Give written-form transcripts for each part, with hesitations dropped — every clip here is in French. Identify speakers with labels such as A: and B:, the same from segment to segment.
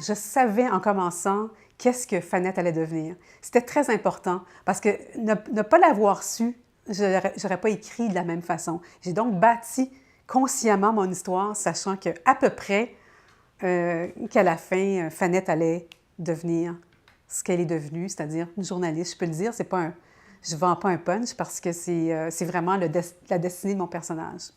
A: je savais en commençant qu'est-ce que Fanette allait devenir. C'était très important parce que ne pas l'avoir su, je n'aurais pas écrit de la même façon. J'ai donc bâti consciemment mon histoire, sachant qu'à peu près, qu'à la fin, Fanette allait devenir ce qu'elle est devenue, c'est-à-dire une journaliste. Je peux le dire, c'est pas un, je ne vends pas un punch parce que c'est vraiment la destinée de mon personnage.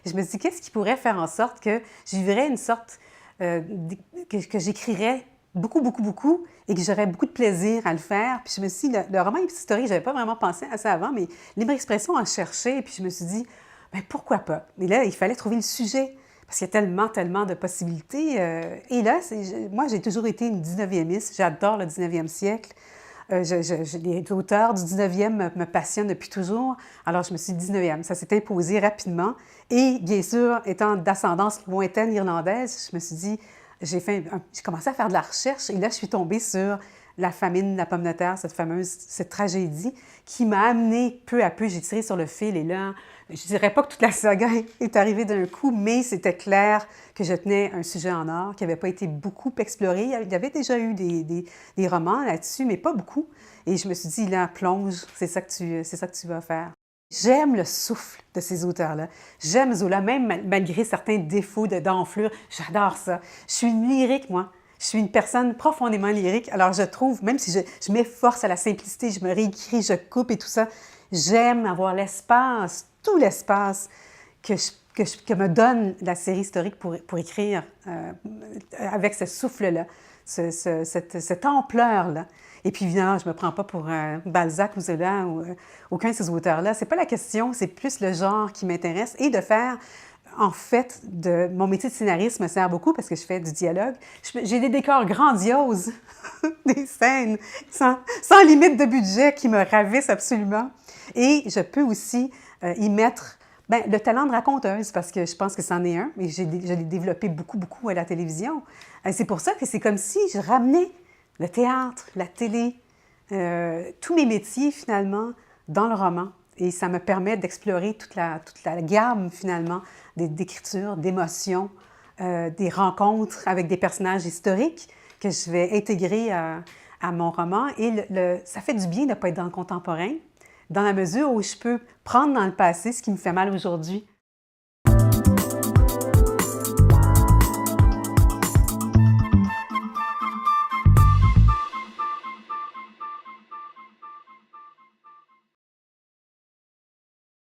A: Et je me suis dit, qu'est-ce qui pourrait faire en sorte que je vivrais une sorte, que j'écrirais beaucoup, beaucoup, beaucoup et que j'aurais beaucoup de plaisir à le faire. Puis je me suis dit, le roman historique, je n'avais pas vraiment pensé à ça avant, mais Libre Expression en cherchait, puis je me suis dit, bien, pourquoi pas? Mais là, il fallait trouver le sujet, parce qu'il y a tellement, tellement de possibilités. Et là, moi, j'ai toujours été une 19e-iste, j'adore le 19e siècle. Les auteurs du 19e me passionnent depuis toujours. Alors, je me suis dit 19e. Ça s'est imposé rapidement. Et bien sûr, étant d'ascendance lointaine irlandaise, je me suis dit, j'ai commencé à faire de la recherche et là, je suis tombée sur La famine de la pomme de terre, cette tragédie qui m'a amenée peu à peu, j'ai tiré sur le fil et là, je ne dirais pas que toute la saga est arrivée d'un coup, mais c'était clair que je tenais un sujet en or qui n'avait pas été beaucoup exploré. Il y avait déjà eu des romans là-dessus, mais pas beaucoup. Et je me suis dit, là, plonge, c'est ça que tu vas faire. J'aime le souffle de ces auteurs-là. J'aime Zola, même malgré certains défauts d'enflure. J'adore ça. Je suis une lyrique, moi. Je suis une personne profondément lyrique. Alors, je trouve, même si je m'efforce à la simplicité, je me réécris, je coupe et tout ça, j'aime avoir l'espace, tout l'espace que me donne la série historique pour écrire avec ce souffle-là, cette ampleur-là. Et puis, évidemment, je ne me prends pas pour Balzac ou Zola ou aucun de ces auteurs-là. Ce n'est pas la question, c'est plus le genre qui m'intéresse et de faire, en fait, mon métier de scénariste me sert beaucoup parce que je fais du dialogue. J'ai des décors grandioses, des scènes sans limite de budget qui me ravissent absolument. Et je peux aussi y mettre le talent de raconteuse, parce que je pense que c'en est un, et je l'ai développé beaucoup, beaucoup à la télévision. C'est pour ça que c'est comme si je ramenais le théâtre, la télé, tous mes métiers, finalement, dans le roman. Et ça me permet d'explorer toute la gamme, finalement, d'écriture, d'émotions, des rencontres avec des personnages historiques que je vais intégrer à mon roman. Et ça fait du bien de ne pas être dans le contemporain, dans la mesure où je peux prendre dans le passé ce qui me fait mal aujourd'hui.